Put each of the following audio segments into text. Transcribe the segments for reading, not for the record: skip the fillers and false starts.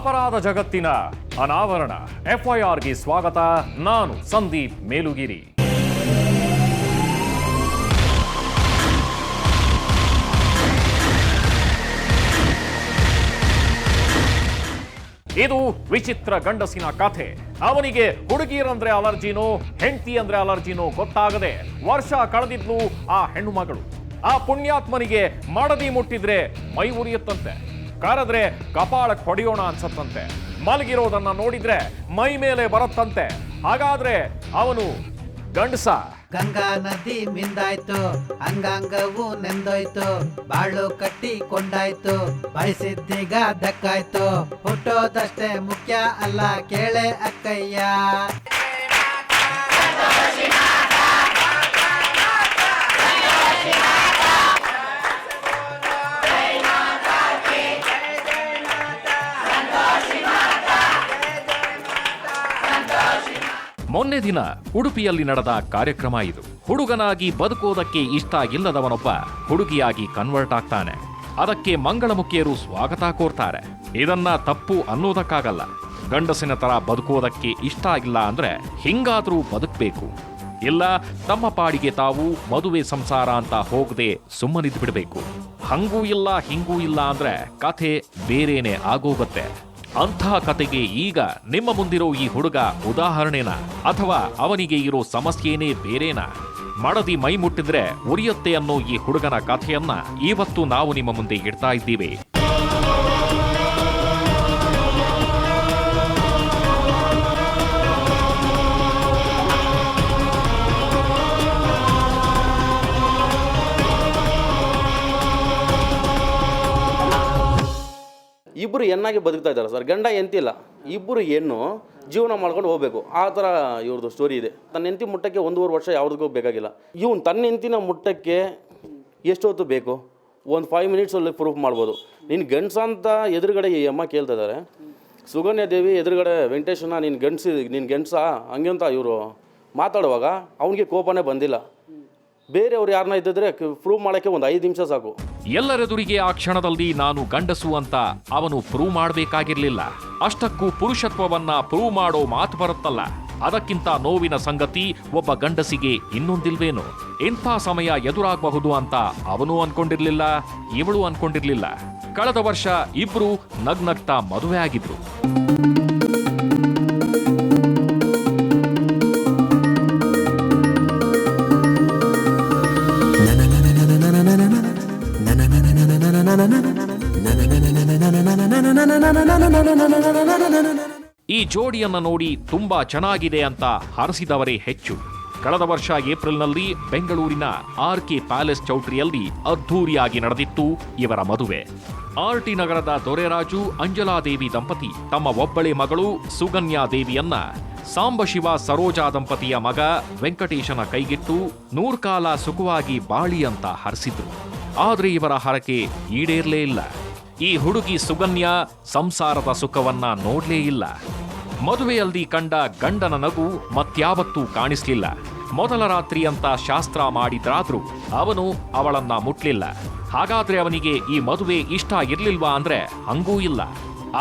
ಅಪರಾಧ ಜಗತ್ತಿನ ಅನಾವರಣ. FIRಗೆ ಸ್ವಾಗತ. ನಾನು ಸಂದೀಪ್ ಮೇಲುಗಿರಿ. ಇದು ವಿಚಿತ್ರ ಗಂಡಸಿನ ಕಥೆ. ಅವನಿಗೆ ಹುಡುಗಿಯರಂದ್ರೆ ಅಲರ್ಜಿನೋ ಹೆಂಡತಿ ಅಂದ್ರೆ ಅಲರ್ಜಿನೋ ಗೊತ್ತಾಗದೆ ವರ್ಷ ಕಳೆದಿದ್ಲು ಆ ಹೆಣ್ಣು ಮಗಳು. ಆ ಪುಣ್ಯಾತ್ಮನಿಗೆ ಮಡದಿ ಮುಟ್ಟಿದ್ರೆ ಮೈ ಉರಿಯುತ್ತಂತೆ, ಕರೆದ್ರೆ ಕಪಾಳಕ್ಕೆ ಹೊಡೆಯೋಣ ಅನ್ಸತ್ತಂತೆ, ಮಲಗಿರೋದನ್ನ ನೋಡಿದ್ರೆ ಮೈ ಮೇಲೆ ಬರುತ್ತಂತೆ. ಹಾಗಾದ್ರೆ ಅವನು ಗಂಡಸ. ಗಂಗಾ ನದಿ ಮಿಂದಾಯ್ತು, ಅಂಗಾಂಗವು ನೆಂದೋಯ್ತು, ಬಾಳು ಕಟ್ಟಿಕೊಂಡಾಯ್ತು, ಬಯಸಿದ್ದೀಗ ದಕ್ಕಾಯ್ತು, ಹುಟ್ಟೋದಷ್ಟೇ ಮುಖ್ಯ ಅಲ್ಲ ಕೇಳೆ ಅಕ್ಕಯ್ಯ. ಮೊನ್ನೆ ದಿನ ಉಡುಪಿಯಲ್ಲಿ ನಡೆದ ಕಾರ್ಯಕ್ರಮ ಇದು. ಹುಡುಗನಾಗಿ ಬದುಕೋದಕ್ಕೆ ಇಷ್ಟ ಇಲ್ಲದವನೊಬ್ಬ ಹುಡುಗಿಯಾಗಿ ಕನ್ವರ್ಟ್ ಆಗ್ತಾನೆ. ಅದಕ್ಕೆ ಮಂಗಳಮುಖಿಯರು ಸ್ವಾಗತ ಕೋರ್ತಾರೆ. ಇದನ್ನ ತಪ್ಪು ಅನ್ನೋದಕ್ಕಾಗಲ್ಲ. ಗಂಡಸಿನ ತರ ಬದುಕೋದಕ್ಕೆ ಇಷ್ಟ ಇಲ್ಲ ಅಂದ್ರೆ ಹಿಂಗಾದ್ರೂ ಬದುಕಬೇಕು. ಇಲ್ಲ ತಮ್ಮ ಪಾಡಿಗೆ ತಾವು ಮದುವೆ ಸಂಸಾರ ಅಂತ ಹೋಗದೆ ಸುಮ್ಮನಿದ್ ಬಿಡಬೇಕು. ಹಂಗೂ ಇಲ್ಲ ಹಿಂಗೂ ಇಲ್ಲ ಅಂದ್ರೆ ಕಥೆ ಬೇರೇನೆ ಆಗೋಗತ್ತೆ. ಅಂಥ ಕತೆಗೆ ಈಗ ನಿಮ್ಮ ಮುಂದಿರೋ ಈ ಹುಡುಗ ಉದಾಹರಣೆನಾ, ಅಥವಾ ಅವನಿಗೆ ಇರೋ ಸಮಸ್ಯೆನೇ ಬೇರೇನಾ? ಮಡದಿ ಮೈ ಮುಟ್ಟಿದ್ರೆ ಉರಿಯುತ್ತೆ ಅನ್ನೋ ಈ ಹುಡುಗನ ಕಥೆಯನ್ನ ಇವತ್ತು ನಾವು ನಿಮ್ಮ ಮುಂದೆ ಇಡ್ತಾ ಇದ್ದೀವಿ. ಇಬ್ಬರು ಹೆಣ್ಣಾಗಿ ಬದುಕ್ತಾ ಇದ್ದಾರೆ ಸರ್. ಗಂಡ ಎಂತಿಲ್ಲ, ಇಬ್ಬರು ಹೆಣ್ಣು ಜೀವನ ಮಾಡ್ಕೊಂಡು ಹೋಗ್ಬೇಕು. ಆ ಥರ ಇವ್ರದ್ದು ಸ್ಟೋರಿ ಇದೆ. ತನ್ನ ಹೆಂಡತಿ ಮುಟ್ಟಕ್ಕೆ 1.5 ವರ್ಷ ಯಾವುದಕ್ಕೂ ಬೇಕಾಗಿಲ್ಲ. ಇವನು ತನ್ನ ಹೆಂಡತಿನ ಮುಟ್ಟಕ್ಕೆ ಎಷ್ಟೊತ್ತು ಬೇಕು? ಒಂದು 5 ಮಿನಿಟ್ಸಲ್ಲಿ ಪ್ರೂಫ್ ಮಾಡ್ಬೋದು. ನೀನು ಗಂಡಸ ಅಂತ ಎದುರುಗಡೆ ಈ ಅಮ್ಮ ಕೇಳ್ತಾ ಇದ್ದಾರೆ. ಸುಗನ್ಯಾ ದೇವಿ ಎದುರುಗಡೆ ವೆಂಕಟೇಶನ ನೀನು ಗಂಡಸ ಹಂಗೆ ಅಂತ ಇವರು ಮಾತಾಡುವಾಗ ಅವನಿಗೆ ಕೋಪನೇ ಬಂದಿಲ್ಲ. ಬೇರೆಯವ್ರು ಯಾರನ್ನ ಇದ್ದಿದ್ರೆ ಪ್ರೂವ್ ಮಾಡೋಕ್ಕೆ ಒಂದು 5 ನಿಮಿಷ ಸಾಕು. ಎಲ್ಲರೆದುರಿಗೆ ಆ ಕ್ಷಣದಲ್ಲಿ ನಾನು ಗಂಡಸು ಅಂತ ಅವನು ಪ್ರೂವ್ ಮಾಡಬೇಕಾಗಿರ್ಲಿಲ್ಲ. ಅಷ್ಟಕ್ಕೂ ಪುರುಷತ್ವವನ್ನ ಪ್ರೂವ್ ಮಾಡೋ ಮಾತು ಬರುತ್ತಲ್ಲ, ಅದಕ್ಕಿಂತ ನೋವಿನ ಸಂಗತಿ ಒಬ್ಬ ಗಂಡಸಿಗೆ ಇನ್ನೊಂದಿಲ್ವೇನು? ಇಂಥ ಸಮಯ ಎದುರಾಗಬಹುದು ಅಂತ ಅವನು ಅನ್ಕೊಂಡಿರ್ಲಿಲ್ಲ, ಇವಳು ಅನ್ಕೊಂಡಿರ್ಲಿಲ್ಲ. ಕಳೆದ ವರ್ಷ ಇಬ್ರು ನಗ್ನಗ್ತಾ ಮದುವೆ ಆಗಿದ್ರು. ಈ ಜೋಡಿಯನ್ನ ನೋಡಿ ತುಂಬಾ ಚೆನ್ನಾಗಿದೆ ಅಂತ ಹರಸಿದವರೇ ಹೆಚ್ಚು. ಕಳೆದ ವರ್ಷ ಏಪ್ರಿಲ್ನಲ್ಲಿ ಬೆಂಗಳೂರಿನ RK ಪ್ಯಾಲೇಸ್ ಚೌಟ್ರಿಯಲ್ಲಿ ಅದ್ಧೂರಿಯಾಗಿ ನಡೆದಿತ್ತು ಇವರ ಮದುವೆ. RT ನಗರದ ದೊರೆರಾಜು ಅಂಜಲಾದೇವಿ ದಂಪತಿ ತಮ್ಮ ಒಬ್ಬಳೆ ಮಗಳು ಸುಗನ್ಯಾ ದೇವಿಯನ್ನ ಸಾಂಬಶಿವ ಸರೋಜಾ ದಂಪತಿಯ ಮಗ ವೆಂಕಟೇಶನ ಕೈಗಿಟ್ಟು 100 ಕಾಲ ಸುಖವಾಗಿ ಬಾಳಿ ಅಂತ ಹರಸಿದ್ರು. ಆದ್ರೆ ಇವರ ಹರಕೆ ಈಡೇರ್ಲೇ ಇಲ್ಲ. ಈ ಹುಡುಗಿ ಸುಗನ್ಯಾ ಸಂಸಾರದ ಸುಖವನ್ನ ನೋಡ್ಲೇ ಇಲ್ಲ. ಮದುವೆಯಲ್ಲಿ ಕಂಡ ಗಂಡನ ನಗು ಮತ್ಯಾವತ್ತೂ ಕಾಣಿಸ್ಲಿಲ್ಲ. ಮೊದಲ ರಾತ್ರಿ ಅಂತ ಶಾಸ್ತ್ರ ಮಾಡಿದ್ರಾದ್ರೂ ಅವನು ಅವಳನ್ನ ಮುಟ್ಲಿಲ್ಲ. ಹಾಗಾದ್ರೆ ಅವನಿಗೆ ಈ ಮದುವೆ ಇಷ್ಟ ಇರ್ಲಿಲ್ವಾ ಅಂದ್ರೆ ಹಂಗೂ ಇಲ್ಲ.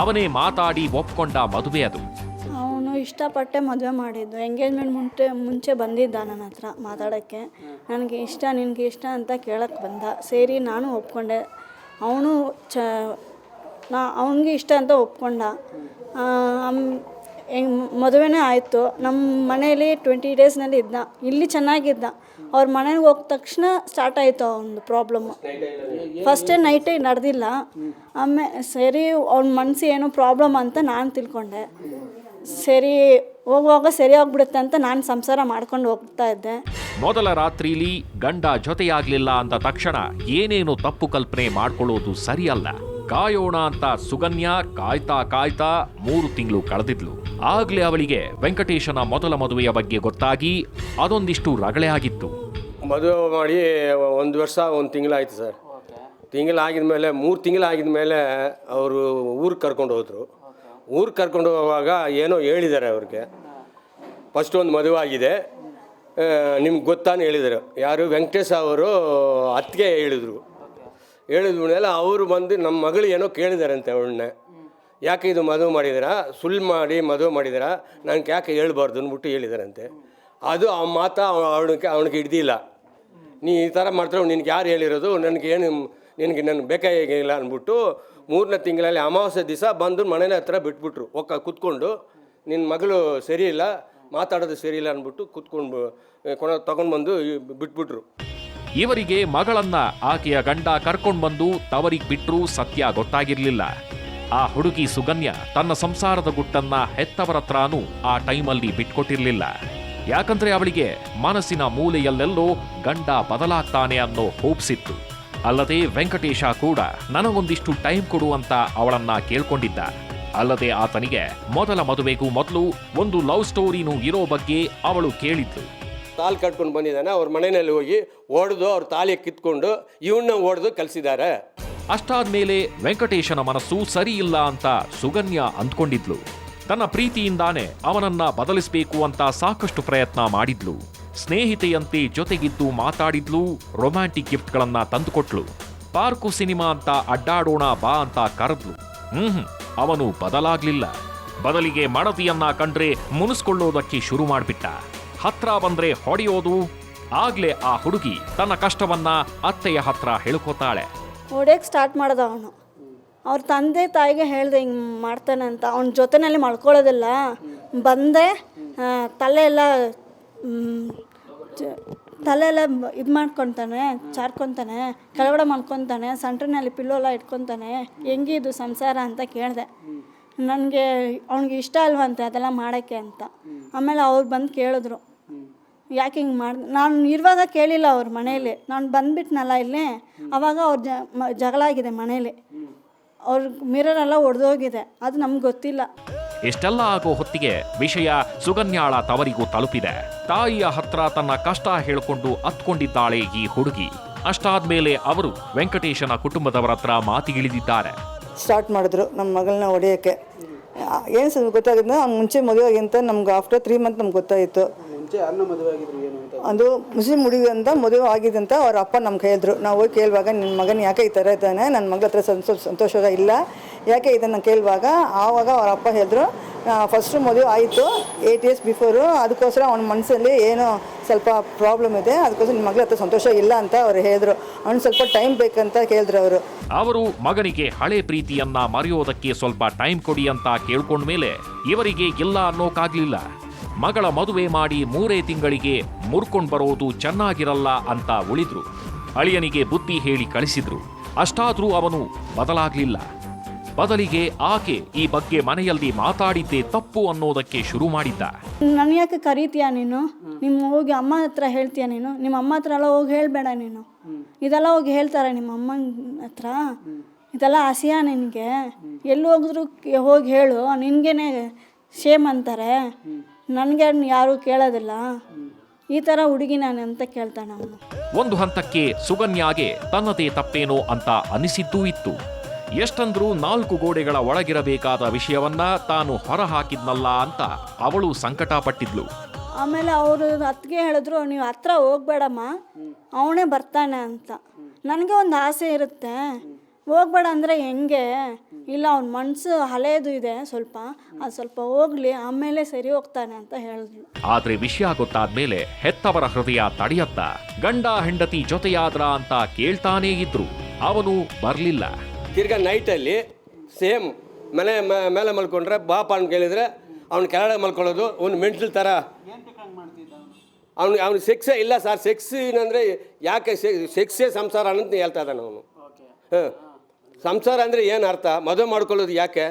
ಅವನೇ ಮಾತಾಡಿ ಒಪ್ಕೊಂಡ ಮದುವೆ ಅದು. ಅವನು ಇಷ್ಟಪಟ್ಟೆ ಮದುವೆ ಮಾಡಿದ್ದು. ಎಂಗೇಜ್ಮೆಂಟ್ ಮುಂಚೆ ಬಂದಿದ್ದ ನನ್ನ ಹತ್ರ ಮಾತಾಡೋಕ್ಕೆ. ನನಗೆ ಇಷ್ಟ, ನಿನಗೆ ಇಷ್ಟ ಅಂತ ಕೇಳಕ್ಕೆ ಬಂದ. ಸೇರಿ ನಾನು ಒಪ್ಕೊಂಡೆ. ಅವನು ಅವನಿಗೆ ಇಷ್ಟ ಅಂತ ಒಪ್ಕೊಂಡ. ಮದುವೆನೇ ಆಯಿತು. ನಮ್ಮ ಮನೆಯಲ್ಲಿ 20 ಡೇಸ್ನಲ್ಲಿ ಇದ್ದ. ಇಲ್ಲಿ ಚೆನ್ನಾಗಿದ್ದ. ಅವ್ರ ಮನೆಗೆ ಹೋದ ತಕ್ಷಣ ಸ್ಟಾರ್ಟ್ ಆಯಿತು ಅವನದು ಪ್ರಾಬ್ಲಮ್ಮು. ಫಸ್ಟೇ ನೈಟೇ ನಡೆದಿಲ್ಲ. ಆಮೇಲೆ ಸರಿ ಅವ್ನ ಮನಸ್ಸು ಏನೋ ಪ್ರಾಬ್ಲಮ್ ಅಂತ ನಾನು ತಿಳ್ಕೊಂಡೆ. ಸರಿ ಹೋಗುವಾಗ ಸರಿ ಆಗ್ಬಿಡುತ್ತೆ ಅಂತ ನಾನು ಸಂಸಾರ ಮಾಡ್ಕೊಂಡು ಹೋಗ್ತಾ ಇದ್ದೆ. ಮೊದಲ ರಾತ್ರಿಲಿ ಗಂಡ ಜೊತೆಯಾಗ್ಲಿಲ್ಲ ಅಂತ ತಕ್ಷಣ ಏನೇನು ತಪ್ಪು ಕಲ್ಪನೆ ಮಾಡ್ಕೊಳ್ಳೋದು ಸರಿಯಲ್ಲ. ಕಾಯೋಣ ಅಂತ ಸುಗನ್ಯಾ ಕಾಯ್ತಾ 3 ತಿಂಗಳು ಕಳೆದಿದ್ಲು. ಆಗ್ಲೇ ಅವಳಿಗೆ ವೆಂಕಟೇಶನ ಮೊದಲ ಮದುವೆಯ ಬಗ್ಗೆ ಗೊತ್ತಾಗಿ ಅದೊಂದಿಷ್ಟು ರಗಳೆ ಆಗಿತ್ತು. ಮದುವೆ ಮಾಡಿ 1 ವರ್ಷ 1 ತಿಂಗಳಾಯ್ತು ಸರ್. ತಿಂಗಳಾಗಿದ್ಮೇಲೆ 3 ತಿಂಗಳಾಗಿದ್ಮೇಲೆ ಅವರು ಊರಿಗೆ ಕರ್ಕೊಂಡು ಹೋದರು. ಊರಿಗೆ ಕರ್ಕೊಂಡು ಹೋಗುವಾಗ ಏನೋ ಹೇಳಿದ್ದಾರೆ ಅವ್ರಿಗೆ. ಫಸ್ಟ್ ಒಂದು ಮದುವೆ ಆಗಿದೆ, ನಿಮ್ಗೆ ಗೊತ್ತಾನು ಹೇಳಿದರು. ಯಾರು ವೆಂಕಟೇಶ್ ಅವರು ಅತ್ತಿಗೆ ಹೇಳಿದ್ರು. ಹೇಳಿದ ಮೇಲೆ ಅವರು ಬಂದು ನಮ್ಮ ಮಗಳು ಏನೋ ಕೇಳಿದಾರಂತೆ ಅವಳನ್ನ. ಯಾಕೆ ಇದು ಮದುವೆ ಮಾಡಿದ್ದೀರಾ, ಸುಳ್ಳು ಮಾಡಿ ಮದುವೆ ಮಾಡಿದ್ದೀರಾ, ನನಗೆ ಯಾಕೆ ಹೇಳ್ಬಾರ್ದು ಅಂದ್ಬಿಟ್ಟು ಹೇಳಿದಾರಂತೆ. ಅದು ಆ ಮಾತು ಅವನಿಗೆ ಹಿಡ್ದಿಲ್ಲ. ನೀ ಈ ಥರ ಮಾಡ್ತಾರೆ, ನಿನಗೆ ಯಾರು ಹೇಳಿರೋದು, ನಿನಗೆ ಬೇಕಾಗಿಲ್ಲ ಅಂದ್ಬಿಟ್ಟು 3ನೇ ತಿಂಗಳಲ್ಲಿ ಅಮಾವಾಸ್ಯೆ ದಿವಸ ಬಂದು ಮನೇನ ಹತ್ರ ಬಿಟ್ಬಿಟ್ರು. ಕೂತ್ಕೊಂಡು ನಿನ್ನ ಮಗಳು ಸರಿ ಇಲ್ಲ, ಮಾತಾಡೋದು ಸರಿ ಇಲ್ಲ ಅಂದ್ಬಿಟ್ಟು ಕೂತ್ಕೊಂಡು ತೊಗೊಂಡು ಬಂದು ಬಿಟ್ಬಿಟ್ರು. ಇವರಿಗೆ ಮಗಳನ್ನ ಆಕೆಯ ಗಂಡ ಕರ್ಕೊಂಡು ಬಂದು ತವರಿಗೆ ಬಿಟ್ರೂ ಸತ್ಯ ಗೊತ್ತಾಗಿರ್ಲಿಲ್ಲ. ಆ ಹುಡುಗಿ ಸುಗನ್ಯ ತನ್ನ ಸಂಸಾರದ ಗುಟ್ಟನ್ನ ಹೆತ್ತವರತ್ರನೂ ಆ ಟೈಮಲ್ಲಿ ಬಿಟ್ಕೊಟ್ಟಿರ್ಲಿಲ್ಲ. ಯಾಕಂದ್ರೆ ಅವಳಿಗೆ ಮನಸ್ಸಿನ ಮೂಲೆಯಲ್ಲೆಲ್ಲೋ ಗಂಡ ಬದಲಾಗ್ತಾನೆ ಅನ್ನೋ ಹೋಪ್ಸಿತ್ತು. ಅಲ್ಲದೆ ವೆಂಕಟೇಶ ಕೂಡ ನನಗೊಂದಿಷ್ಟು ಟೈಮ್ ಕೊಡು ಅಂತ ಅವಳನ್ನ ಕೇಳ್ಕೊಂಡಿದ್ದ. ಅಲ್ಲದೆ ಆತನಿಗೆ ಮೊದಲ ಮದುವೆಗೂ ಮೊದಲು ಒಂದು ಲವ್ ಸ್ಟೋರಿನೂ ಇರೋ ಬಗ್ಗೆ ಅವಳು ಕೇಳಿದ್ಲು. ತಾಲಿ ಕಟ್ಕೊಂಡು ಬಂದಿದ್ದಾನೆ, ಅವ್ರ ಮನೆಯಲ್ಲಿ ಹೋಗಿ ಹೊಡೆದು ಅವ್ರ ತಾಲಿ ಕಿತ್ಕೊಂಡು ಇವನ್ನ ಹೊಡೆದು ಕಲಿಸಿದ್ದಾರೆ. ಅಷ್ಟಾದ್ಮೇಲೆ ವೆಂಕಟೇಶನ ಮನಸ್ಸು ಸರಿ ಇಲ್ಲ ಅಂತ ಸುಗನ್ಯ ಅಂದ್ಕೊಂಡಿದ್ಲು. ತನ್ನ ಪ್ರೀತಿಯಿಂದಾನೆ ಅವನನ್ನ ಬದಲಿಸಬೇಕು ಅಂತ ಸಾಕಷ್ಟು ಪ್ರಯತ್ನ ಮಾಡಿದ್ಲು. ಸ್ನೇಹಿತೆಯಂತೆ ಜೊತೆಗಿದ್ದು ಮಾತಾಡಿದ್ಲು, ರೊಮ್ಯಾಂಟಿಕ್ ಗಿಫ್ಟ್ಗಳನ್ನ ತಂದುಕೊಟ್ಲು, ಪಾರ್ಕು ಸಿನಿಮಾ ಅಂತ ಅಡ್ಡಾಡೋಣ ಬಾ ಅಂತ ಕರೆದ್ಲು. ಅವನು ಬದಲಾಗ್ಲಿಲ್ಲ. ಬದಲಿಗೆ ಮಡದಿಯನ್ನ ಕಂಡ್ರೆ ಮುನಿಸ್ಕೊಳ್ಳೋದಕ್ಕೆ ಶುರು ಮಾಡ್ಬಿಟ್ಟ. ಹತ್ರ ಬಂದ್ರೆ ಹೊಡೆಯೋದು. ಆಗ್ಲೇ ಆ ಹುಡುಗಿ ತನ್ನ ಕಷ್ಟವನ್ನ ಅತ್ತೆಯ ಹತ್ರ ಹೇಳ್ಕೊತಾಳೆ. ಹೊಡೆಯಕ್ಕೆ ಸ್ಟಾರ್ಟ್ ಮಾಡ್ದ ಅವನು. ಅವ್ರ ತಂದೆ ತಾಯಿಗೆ ಹೇಳ್ದೆ ಹಿಂಗೆ ಮಾಡ್ತಾನೆ ಅಂತ. ಅವನ ಜೊತೆಯಲ್ಲಿ ಮಲ್ಕೊಳ್ಳೋದಿಲ್ಲ. ಬಂದೆ ತಲೆ ಎಲ್ಲ ಇದು ಮಾಡ್ಕೊತಾನೆ, ಚಾರ್ಕೊತಾನೆ, ಕೆಳಗಡೆ ಮಲ್ಕೊತಾನೆ, ಸೆಂಟ್ರಿನಲ್ಲಿ ಪಿಲ್ಲೋಲ್ಲ ಇಟ್ಕೊತಾನೆ. ಹೆಂಗಿದು ಸಂಸಾರ ಅಂತ ಕೇಳಿದೆ. ನನಗೆ ಅವ್ನಿಗೆ ಇಷ್ಟ ಅಲ್ವಂತೆ ಅದೆಲ್ಲ ಮಾಡೋಕ್ಕೆ ಅಂತ. ಆಮೇಲೆ ಅವ್ರು ಬಂದು ಕೇಳಿದ್ರು, ಯಾಕೆ ಹಿಂಗೆ ನಾನು ಇರುವಾಗ ಕೇಳಿಲ್ಲ ಅವ್ರ ಮನೇಲಿ. ನಾನು ಬಂದುಬಿಟ್ನಲ್ಲ ಇಲ್ಲಿ, ಆವಾಗ ಅವ್ರ ಜಗಳ ಆಗಿದೆ ಮನೇಲಿ. ಅವ್ರ ಮಿರರೆಲ್ಲ ಒಡೆದೋಗಿದೆ. ಅದು ನಮ್ಗೆ ಗೊತ್ತಿಲ್ಲ. ಇಷ್ಟೆಲ್ಲ ಆಗೋ ಹೊತ್ತಿಗೆ ವಿಷಯ ಸುಗನ್ಯಾಳ ತವರಿಗೂ ತಲುಪಿದೆ. ತಾಯಿಯ ಹತ್ರ ತನ್ನ ಕಷ್ಟ ಹೇಳ್ಕೊಂಡು ಅತ್ಕೊಂಡಿದ್ದಾಳೆ ಈ ಹುಡುಗಿ. ಅಷ್ಟಾದ್ಮೇಲೆ ಅವರು ವೆಂಕಟೇಶನ ಕುಟುಂಬದವರ ಹತ್ರ ಮಾತಿಗಿಳಿದಿದ್ದಾರೆ. ಸ್ಟಾರ್ಟ್ ಮಾಡಿದ್ರು ನಮ್ಮ ಮಗಳನ್ನ ಹೊಡೆಯೋಕ್ಕೆ. ಏನು ಗೊತ್ತಾಗಿದ್ದ, ಅವ್ನು ಮುಂಚೆ ಮದುವೆ ಆಗಿಂತ ನಮ್ಗೆ ಆಫ್ಟರ್ 3 ಮಂತ್ ನಮ್ಗೆ ಗೊತ್ತಾಯಿತು. ಅದು ಮುಸ್ಲಿಂ ಹುಡುಗಿ ಅಂತ ಮದುವೆ ಆಗಿದೆ ಅಂತ ಅವ್ರ ಅಪ್ಪ ನಮ್ಗೆ ಹೇಳಿದ್ರು. ನಾವು ಹೋಗಿ ಕೇಳುವಾಗ ನಿನ್ನ ಮಗನ ಯಾಕೆ ಈ ಥರ ಇದ್ದಾನೆ, ನನ್ನ ಮಗಳ ಹತ್ರ ಸಂತೋಷ ಇಲ್ಲ, ಯಾಕೆ ಇದನ್ನು ಕೇಳುವಾಗ ಆವಾಗ ಅವ್ರ ಅಪ್ಪ ಹೇಳಿದ್ರು, ಫಸ್ಟು ಮದುವೆ ಆಯಿತು 8 years ಬಿಫೋರು, ಅದಕ್ಕೋಸ್ಕರ ಅವನ ಮನಸ್ಸಲ್ಲಿ ಏನೋ ಸ್ವಲ್ಪ ಪ್ರಾಬ್ಲಮ್ ಇದೆ, ಅದಕ್ಕೋಸ್ಕರ ನಿಮ್ಮ ಮಗಳ ಹತ್ರ ಸಂತೋಷ ಇಲ್ಲ ಅಂತ ಅವ್ರು ಹೇಳಿದ್ರು. ಅವ್ನು ಸ್ವಲ್ಪ ಟೈಮ್ ಬೇಕಂತ ಕೇಳಿದ್ರು ಅವರು ಮಗನಿಗೆ ಹಳೆ ಪ್ರೀತಿಯನ್ನ ಮರೆಯೋದಕ್ಕೆ ಸ್ವಲ್ಪ ಟೈಮ್ ಕೊಡಿ ಅಂತ ಕೇಳ್ಕೊಂಡ್ಮೇಲೆ ಇವರಿಗೆ ಇಲ್ಲ ಅನ್ನೋಕಾಗ್ಲಿಲ್ಲ. ಮಗಳ ಮದುವೆ ಮಾಡಿ 3 ತಿಂಗಳಿಗೆ ಮುರ್ಕೊಂಡ್ ಬರೋದು ಚೆನ್ನಾಗಿರಲ್ಲ ಅಂತ ಉಳಿದ್ರು. ಅಳಿಯನಿಗೆ ಬುದ್ಧಿ ಹೇಳಿ ಕಳಿಸಿದ್ರು. ಅಷ್ಟಾದ್ರೂ ಅವನು ಬದಲಾಗ್ಲಿಲ್ಲ. ಬದಲಿಗೆ ಆಕೆ ಈ ಬಗ್ಗೆ ಮನೆಯಲ್ಲಿ ಮಾತಾಡಿದ್ದೇ ತಪ್ಪು ಅನ್ನೋದಕ್ಕೆ ಶುರು ಮಾಡಿದ್ದ. ನನ್ನ ಯಾಕೆ ಕರೀತೀಯ ನೀನು, ಹೋಗಿ ಅಮ್ಮ ಹತ್ರ ಹೇಳ್ತೀಯ ನೀನು, ನಿಮ್ಮ ಅಮ್ಮ ಹತ್ರ ಎಲ್ಲ ಹೋಗಿ ಹೇಳಬೇಡ ನೀನು. ಇದೆಲ್ಲ ಹೋಗಿ ಹೇಳ್ತಾರೆ ನಿಮ್ಮ ಅಮ್ಮನ ಹತ್ರ, ಇದೆಲ್ಲ ಅಸಹ್ಯ ನಿನಗೆ. ಎಲ್ಲಿ ಹೋಗಿದ್ರು ಹೋಗಿ ಹೇಳು, ನಿನಗೇನೆ ಶೇಮ್ ಅಂತಾರೆ, ನನಗೆ ಯಾರೂ ಕೇಳೋದಿಲ್ಲ. ಈ ಥರ ಹುಡುಗಿ ನಾನು ಅಂತ ಕೇಳ್ತಾನೆ ಅವನು. ಒಂದು ಹಂತಕ್ಕೆ ಸುಗನ್ಯಾಗೆ ತನ್ನದೇ ತಪ್ಪೇನೋ ಅಂತ ಅನಿಸಿದ್ದೂ ಇತ್ತು. ಎಷ್ಟಂದ್ರೂ 4 ಗೋಡೆಗಳ ಒಳಗಿರಬೇಕಾದ ವಿಷಯವನ್ನ ತಾನು ಹೊರಹಾಕಿದ್ನಲ್ಲ ಅಂತ ಅವಳು ಸಂಕಟ ಪಟ್ಟಿದ್ಲು. ಆಮೇಲೆ ಅವರು ಅತ್ತಿಗೆ ಹೇಳಿದ್ರು, ನೀವು ಹತ್ರ ಹೋಗ್ಬೇಡಮ್ಮ, ಅವನೇ ಬರ್ತಾನೆ ಅಂತ. ನನಗೆ ಒಂದು ಆಸೆ ಇರುತ್ತೆ, ಹೋಗ್ಬೇಡ ಅಂದರೆ ಹೆಂಗೆ, ಇಲ್ಲ ಅವ್ನ ಮನಸ್ಸು ಹಳೆಯದು ಇದೆ ಸ್ವಲ್ಪ, ಅದು ಸ್ವಲ್ಪ ಹೋಗ್ಲಿ, ಆಮೇಲೆ ಸರಿ ಹೋಗ್ತಾನೆ ಅಂತ ಹೇಳಿದ್ರು. ಆದ್ರೆ ವಿಷಯ ಗೊತ್ತಾದ್ಮೇಲೆ ಹೆತ್ತವರ ಹೃದಯ ತಡೆಯತ್ತ. ಗಂಡ ಹೆಂಡತಿ ಜೊತೆಯಾದ್ರ ಅಂತ ಕೇಳ್ತಾನೇ ಇದ್ರು. ಅವನು ಬರ್ಲಿಲ್ಲ. ತಿರ್ಗಾ ನೈಟಲ್ಲಿ ಸೇಮ್ ಮೇಲೆ ಮಲ್ಕೊಂಡ್ರೆ ಬಾಪ ಅಂತ ಕೇಳಿದ್ರೆ ಅವ್ನು ಕೆಳಗಡೆ ಮಲ್ಕೊಳ್ಳೋದು, ಅವ್ನು ಮೆಂಟಲ್ ಥರ. ಅವ್ನು ಸೆಕ್ಸೇ ಇಲ್ಲ ಸರ್. ಸೆಕ್ಸ್ ಏನಂದರೆ ಯಾಕೆ ಸೆಕ್ಸೇ ಸಂಸಾರ ಅಂತ ಹೇಳ್ತಾ ಇದ್ದಾನೆ ಅವನು. ಸಂಸಾರ ಅಂದರೆ ಏನು ಅರ್ಥ? ಮದುವೆ ಮಾಡ್ಕೊಳ್ಳೋದು ಯಾಕೆ?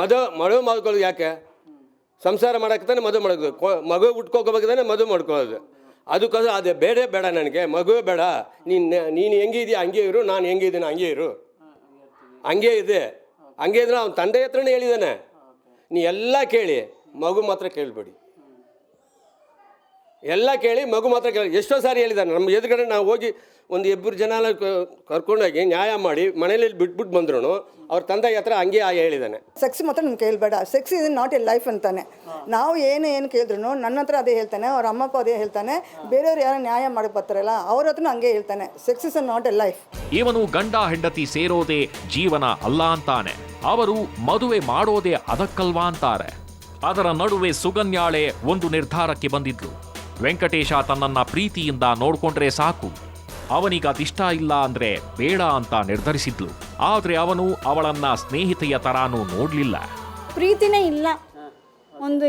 ಮದುವೆ ಮಾಡ್ಕೊಳ್ಳೋದು ಯಾಕೆ? ಸಂಸಾರ ಮಾಡೋಕ್ಕೆ ತಾನೆ ಮದುವೆ ಮಾಡೋದು. ಮಗು ಹುಟ್ಕೋಬೇಕಾನೆ ಮದುವೆ ಮಾಡ್ಕೊಳ್ಳೋದು. ಅದಕ್ಕೋಸ್ಕರ ಅದೇ ಬೇಡ ನನಗೆ ಮಗುವೇ ಬೇಡ, ನೀನು ಹೆಂಗಿದೆಯಾ ಹಂಗೆ ಇರು, ನಾನು ಹೆಂಗಿದ್ದೀನಿ ಹಂಗೆ ಇರು, ಹಂಗೆ ಇದೆ. ಹಂಗೆ ಇದ್ರೆ ಅವ್ನ ತಂದೆ ಹತ್ರನೇ ಹೇಳಿದ್ದಾನೆ, ನೀ ಎಲ್ಲ ಕೇಳಿ ಮಗು ಮಾತ್ರ ಕೇಳಬೇಡಿ. ಎಲ್ಲ ಕೇಳಿ ಮಗು ಮಾತ್ರ ಕೇಳಿ ಎಷ್ಟೋ ಸಾರಿ ಹೇಳಿದ್ದಾನೆ. ನಮ್ಮ ಎದುರುಗಡೆ ನಾವು ಹೋಗಿ ಒಂದು 2 ಜನ ಕರ್ಕೊಂಡೋಗಿ ನ್ಯಾಯ ಮಾಡಿ ಮನೇಲಿ ಬಿಟ್ಬಿಟ್ಟು ಬಂದ್ರು ಅವ್ರ ತಂದೆ ಹತ್ರ ಹಂಗೆ ಹೇಳಿದ್ದಾನೆ. ಸೆಕ್ಸ್ ಮಾತ್ರ ನಮ್ಗೆ ಕೇಳಬೇಡ, sex is not a life ಅಂತಾನೆ. ನಾವು ಏನು ಕೇಳಿದ್ರು ನನ್ನ ಹತ್ರ ಅದೇ ಹೇಳ್ತಾನೆ, ಅವ್ರ ಅಮ್ಮಪ್ಪ ಅದೇ ಹೇಳ್ತಾನೆ, ಬೇರೆಯವ್ರು ಯಾರು ನ್ಯಾಯ ಮಾಡಕ್ಕೆ ಬರ್ತಾರಲ್ಲ ಅವ್ರ ಹತ್ರ ಹಂಗೆ ಹೇಳ್ತಾನೆ, sex is not a life. ಇವನು ಗಂಡ ಹೆಂಡತಿ ಸೇರೋದೇ ಜೀವನ ಅಲ್ಲ ಅಂತಾನೆ. ಅವರು ಮದುವೆ ಮಾಡೋದೇ ಅದಕ್ಕಲ್ವಾ ಅಂತಾರೆ. ಅದರ ನಡುವೆ ಸುಗನ್ಯಾಳೆ ಒಂದು ನಿರ್ಧಾರಕ್ಕೆ ಬಂದಿದ್ಲು. ವೆಂಕಟೇಶ ತನ್ನನ್ನ ಪ್ರೀತಿಯಿಂದ ನೋಡ್ಕೊಂಡ್ರೆ ಸಾಕು, ಅವನಿಗೆ ಅದಿಷ್ಟ ಇಲ್ಲ ಅಂದ್ರೆ ಬೇಡ ಅಂತ ನಿರ್ಧರಿಸಿದ್ಲು. ಆದ್ರೆ ಅವನು ಅವಳನ್ನ ಸ್ನೇಹಿತೆಯ ತರಾನು ನೋಡ್ಲಿಲ್ಲ. ಪ್ರೀತಿನೇ ಇಲ್ಲ, ಒಂದು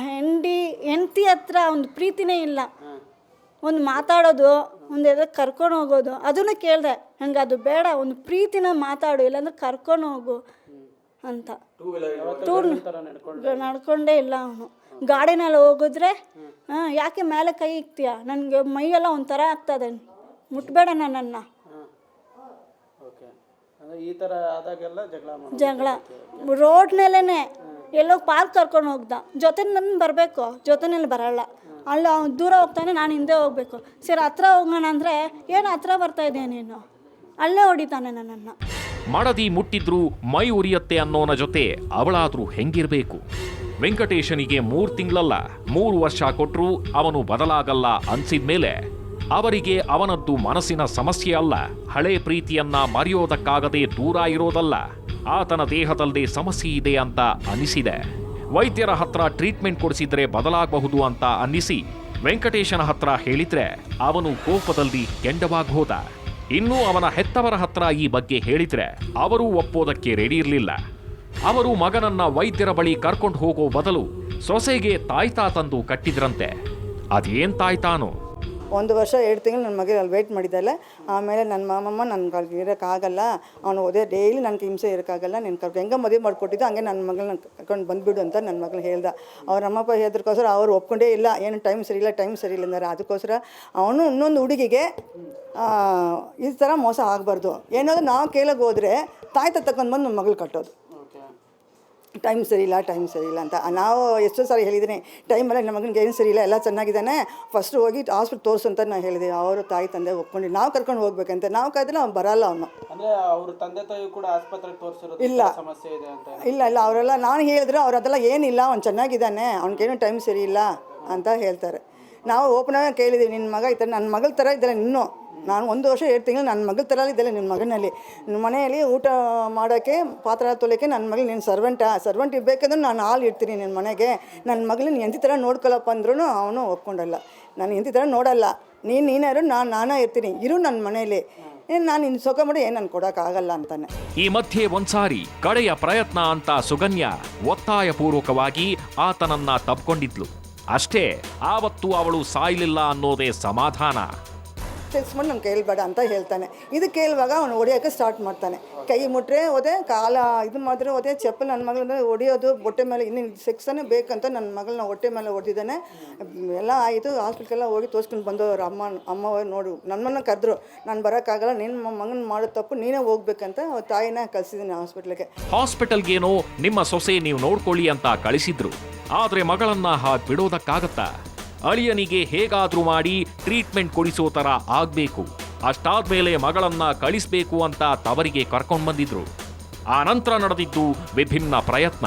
ಹೆಂಡತಿ ಹತ್ರ ಒಂದು ಪ್ರೀತಿನೇ ಇಲ್ಲ. ಒಂದು ಮಾತಾಡೋದು, ಒಂದು ಎಲ್ಲ ಕರ್ಕೊಂಡು ಹೋಗೋದು ಅದನ್ನು ಕೇಳಿದೆ. ನನಗೆ ಅದು ಬೇಡ, ಒಂದು ಪ್ರೀತಿನ ಮಾತಾಡು, ಇಲ್ಲಾಂದ್ರೆ ಕರ್ಕೊಂಡು ಹೋಗು ಅಂತ. ನಡ್ಕೊಂಡೇ ಇಲ್ಲ ಅವನು. ಗಾಡಿನಲ್ಲಿ ಹೋಗಿದ್ರೆ ಯಾಕೆ ಮೇಲೆ ಕೈ ಇಕ್ತೀಯ, ನನಗೆ ಮೈಯೆಲ್ಲ ಒಂಥರ ಆಗ್ತದೆ, ಮುಟ್ಬೇಡ ನನ್ನನ್ನು. ಈ ಥರ ಆದಾಗೆಲ್ಲ ಜಗಳ ರೋಡ್ನಲ್ಲೇ ಎಲ್ಲೋ ಪಾರ್ಕ್ ಕರ್ಕೊಂಡು ಹೋಗ್ದ, ಜೊತೆ ನನ್ನ ಬರಬೇಕು, ಜೊತೆನಲ್ಲಿ ಬರೋಲ್ಲ. ಅಲ್ಲಿ ಅವ್ನು ದೂರ ಹೋಗ್ತಾನೆ, ನಾನು ಹಿಂದೆ ಹೋಗ್ಬೇಕು. ಸರಿ ಹತ್ರ ಹೋಗೋಣ ಅಂದರೆ ಏನು ಹತ್ರ ಬರ್ತಾ ಇದೆಯಾ ನೀನು, ಅಲ್ಲೇ ಹೊಡಿತಾನೆ ನನ್ನನ್ನು. ಮಡದಿ ಮುಟ್ಟಿದ್ರೂ ಮೈ ಉರಿಯತ್ತೆ ಅನ್ನೋನ ಜೊತೆ ಅವಳಾದ್ರೂ ಹೆಂಗಿರ್ಬೇಕು? ವೆಂಕಟೇಶನಿಗೆ 3 ತಿಂಗಳಲ್ಲ 3 ವರ್ಷ ಕೊಟ್ಟರೂ ಅವನು ಬದಲಾಗಲ್ಲ ಅನ್ಸಿದ್ಮೇಲೆ ಅವರಿಗೆ ಅವನದ್ದು ಮನಸ್ಸಿನ ಸಮಸ್ಯೆ ಅಲ್ಲ, ಹಳೆ ಪ್ರೀತಿಯನ್ನ ಮರೆಯೋದಕ್ಕಾಗದೆ ದೂರ ಇರೋದಲ್ಲ, ಆತನ ದೇಹದಲ್ಲೇ ಸಮಸ್ಯೆ ಇದೆ ಅಂತ ಅನಿಸಿದೆ. ವೈದ್ಯರ ಹತ್ರ ಟ್ರೀಟ್ಮೆಂಟ್ ಕೊಡಿಸಿದ್ರೆ ಬದಲಾಗಬಹುದು ಅಂತ ಅನ್ನಿಸಿ ವೆಂಕಟೇಶನ ಹತ್ರ ಹೇಳಿದ್ರೆ ಅವನು ಕೋಪದಲ್ಲಿ ಕೆಂಡವಾಗಿ ಹೋದ. ಇನ್ನೂ ಅವನ ಹೆತ್ತವರ ಹತ್ರ ಈ ಬಗ್ಗೆ ಹೇಳಿದ್ರೆ ಅವರೂ ಒಪ್ಪೋದಕ್ಕೆ ರೆಡಿ ಇರಲಿಲ್ಲ. ಅವರು ಮಗನನ್ನ ವೈದ್ಯರ ಬಳಿ ಕರ್ಕೊಂಡು ಹೋಗೋ ಬದಲು ಸೊಸೆಗೆ ತಾಯ್ತಾ ತಂದು ಕಟ್ಟಿದ್ರಂತೆ. ಅದೇನ್ ತಾಯ್ತಾನೋ. 1 ವರ್ಷ 2 ತಿಂಗಳು ನನ್ನ ಮಗ ಅಲ್ಲಿ ವೆಯ್ಟ್ ಮಾಡಿದ್ದಲ್ಲ. ಆಮೇಲೆ ನನ್ನ ಮಾಮಮ್ಮ ನನ್ಗೆ ಇರೋಕ್ಕಾಗಲ್ಲ, ಅವನು ಓದೇ ಡೈಲಿ ನನಗೆ ಹಿಂಸೆ ಇರೋಕ್ಕಾಗಲ್ಲ, ನೀನು ಹೆಂಗೆ ಮದುವೆ ಮಾಡಿಕೊಟ್ಟಿದ್ದು ಹಂಗೆ ನನ್ನ ಮಗಳನ್ನ ಕರ್ಕೊಂಡು ಬಂದುಬಿಡು ಅಂತ ನನ್ನ ಮಗಳು ಹೇಳ್ದ. ಅವ್ರ ಅಮ್ಮಪ್ಪ ಹೇಳಿದ್ಕೋಸ್ಕರ ಅವ್ರು ಒಪ್ಕೊಂಡೇ ಇಲ್ಲ, ಏನು ಟೈಮ್ ಸರಿ ಇಲ್ಲ ಅಂದರೆ ಅದಕ್ಕೋಸ್ಕರ ಅವನು ಇನ್ನೊಂದು ಹುಡುಗಿಗೆ ಈ ಥರ ಮೋಸ ಆಗಬಾರ್ದು. ಏನಾದರೂ ನಾವು ಕೇಳೋಕೆ ಹೋದರೆ ತಾಯ್ತ ತಗೊಂಡು ಬಂದು ನಮ್ಮ ಮಗಳು ಕಟ್ಟೋದು. ಟೈಮ್ ಸರಿ ಇಲ್ಲ ಅಂತ ನಾವು ಎಷ್ಟೋ ಸಾರಿ ಹೇಳಿದ್ದೀನಿ. ಟೈಮಲ್ಲ ನಮ್ಮ ಮಗನಿಗೆ ಏನು ಸರಿ ಇಲ್ಲ, ಎಲ್ಲ ಚೆನ್ನಾಗಿದ್ದಾನೆ, ಫಸ್ಟ್ ಹೋಗಿ ಹಾಸ್ಪಿಟ್ಲ್ ತೋರಿಸು ಅಂತ ನಾನು ಹೇಳಿದೆ. ಅವರು ತಾಯಿ ತಂದೆ ಒಪ್ಕೊಂಡು ನಾವು ಕರ್ಕೊಂಡು ಹೋಗ್ಬೇಕಂತ ನಾವು ಕಾಯ್ದ್ರೆ ಅವ್ನು ಬರಲ್ಲ. ಅವನು ಅಂದರೆ ಅವ್ರ ತಂದೆ ತಾಯಿ ಕೂಡ ಆಸ್ಪತ್ರೆಗೆ ತೋರಿಸಿರೋದು ಇಲ್ಲ, ಸಮಸ್ಯೆ ಇದೆ ಅಂತ ಇಲ್ಲ ಅವರೆಲ್ಲ ನಾನು ಹೇಳಿದ್ರೆ ಅವ್ರು ಅದೆಲ್ಲ ಏನಿಲ್ಲ, ಅವ್ನು ಚೆನ್ನಾಗಿದ್ದಾನೆ, ಅವ್ನಿಗೇನು ಟೈಮ್ ಸರಿ ಇಲ್ಲ ಅಂತ ಹೇಳ್ತಾರೆ. ನಾವು ಓಪನಾಗಿ ಕೇಳಿದ್ದೀವಿ, ನಿನ್ನ ಮಗ ಈ ಥರ ನನ್ನ ಮಗಳ ಥರ ಇದ್ದಾಳೆ, ಇನ್ನೂ ನಾನು 1 ವರ್ಷ 2 ತಿಂಗಳು ನನ್ನ ಮಗಳ ಥರ ಇದ್ದಾಳೆ ನಿನ್ನ ಮಗನಲ್ಲಿ. ಮನೆಯಲ್ಲಿ ಊಟ ಮಾಡೋಕ್ಕೆ ಪಾತ್ರೆ ತೊಳೆಯೋಕ್ಕೆ ನನ್ನ ಮಗಳು ನೀನು ಸರ್ವೆಂಟ್ ಇರಬೇಕಂದ್ರೆ ನಾನು ಹಾಲು ಇಡ್ತೀನಿ ನಿನ್ನ ಮನೆಗೆ, ನನ್ನ ಮಗಳನ್ನ ಎಂತಿ ಥರ ನೋಡ್ಕೊಳ್ಳಪ್ಪ ಅಂದ್ರೂ ಅವನು ಒಪ್ಕೊಂಡಲ್ಲ. ನಾನು ಎಂತಿ ಥರ ನೋಡಲ್ಲ, ನೀನಾರು ನಾನೇ ಇರ್ತೀನಿ, ಇರು ನನ್ನ ಮನೆಯಲ್ಲಿ, ನಾನು ಇನ್ನು ಸುಖ ಮಾಡಿ ಏನು ನಾನು ಕೊಡೋಕ್ಕಾಗಲ್ಲ ಅಂತಾನೆ. ಈ ಮಧ್ಯೆ ಒಂದ್ಸಾರಿ ಕಡೆಯ ಪ್ರಯತ್ನ ಅಂತ ಸುಗನ್ಯಾ ಒತ್ತಾಯಪೂರ್ವಕವಾಗಿ ಆತನನ್ನ ತಪ್ಕೊಂಡಿದ್ಲು. ಅಷ್ಟೇ, ಆವತ್ತು ಅವಳು ಸಾಯ್ಲಿಲ್ಲ ಅನ್ನೋದೇ ಸಮಾಧಾನ. ಸೆಕ್ಸ್ ಮಾಡಿ ನಾನು ಕೇಳಬೇಡ ಅಂತ ಹೇಳ್ತಾನೆ. ಇದು ಕೇಳುವಾಗ ಅವನು ಹೊಡೆಯೋಕ್ಕೆ ಸ್ಟಾರ್ಟ್ ಮಾಡ್ತಾನೆ. ಕೈ ಮುಟ್ರೆ ಹೋದೆ, ಕಾಲ ಇದು ಮಾಡಿದ್ರೆ ಹೋದೆ, ಚಪ್ಪಲ್ ನನ್ನ ಮಗಳನ್ನ ಹೊಡೆಯೋದು, ಹೊಟ್ಟೆ ಮೇಲೆ ಇನ್ನು ಸೆಕ್ಸನ್ನೇ ಬೇಕಂತ ನನ್ನ ಮಗಳನ್ನ ಹೊಟ್ಟೆ ಮೇಲೆ ಹೊಡೆದಿದ್ದಾನೆ. ಎಲ್ಲ ಆಯಿತು, ಹಾಸ್ಪಿಟ್ಲೆಲ್ಲ ಹೋಗಿ ತೋರಿಸ್ಕೊಂಡು ಬಂದು ಅವ್ರ ಅಮ್ಮ ನೋಡು ನನ್ನನ್ನು ಕರೆದ್ರು, ನಾನು ಬರೋಕ್ಕಾಗಲ್ಲ, ನಿನ್ನ ಮಗನ ಮಾಡೋ ತಪ್ಪು ನೀನೇ ಹೋಗ್ಬೇಕಂತ ಅವ್ರ ತಾಯಿನ ಕಳಿಸಿದ್ದೀನಿ ಹಾಸ್ಪಿಟಲ್ಗೇನೋ ನಿಮ್ಮ ಸೊಸೆ ನೀವು ನೋಡ್ಕೊಳ್ಳಿ ಅಂತ ಕಳಿಸಿದ್ರು. ಆದ್ರೆ ಮಗಳನ್ನ ಹಾಗೆ ಬಿಡೋದಕ್ಕಾಗತ್ತಾ? ಅಳಿಯನಿಗೆ ಹೇಗಾದ್ರೂ ಮಾಡಿ ಟ್ರೀಟ್ಮೆಂಟ್ ಕೊಡಿಸೋ ತರ ಆಗ್ಬೇಕು. ಅಷ್ಟಾದ್ಮೇಲೆ ಮಗಳನ್ನ ಕಳಿಸ್ಬೇಕು ಅಂತ ತವರಿಗೆ ಕರ್ಕೊಂಡ್ ಬಂದಿದ್ರು. ಆ ನಂತರ ನಡೆದಿದ್ದು ವಿಭಿನ್ನ ಪ್ರಯತ್ನ.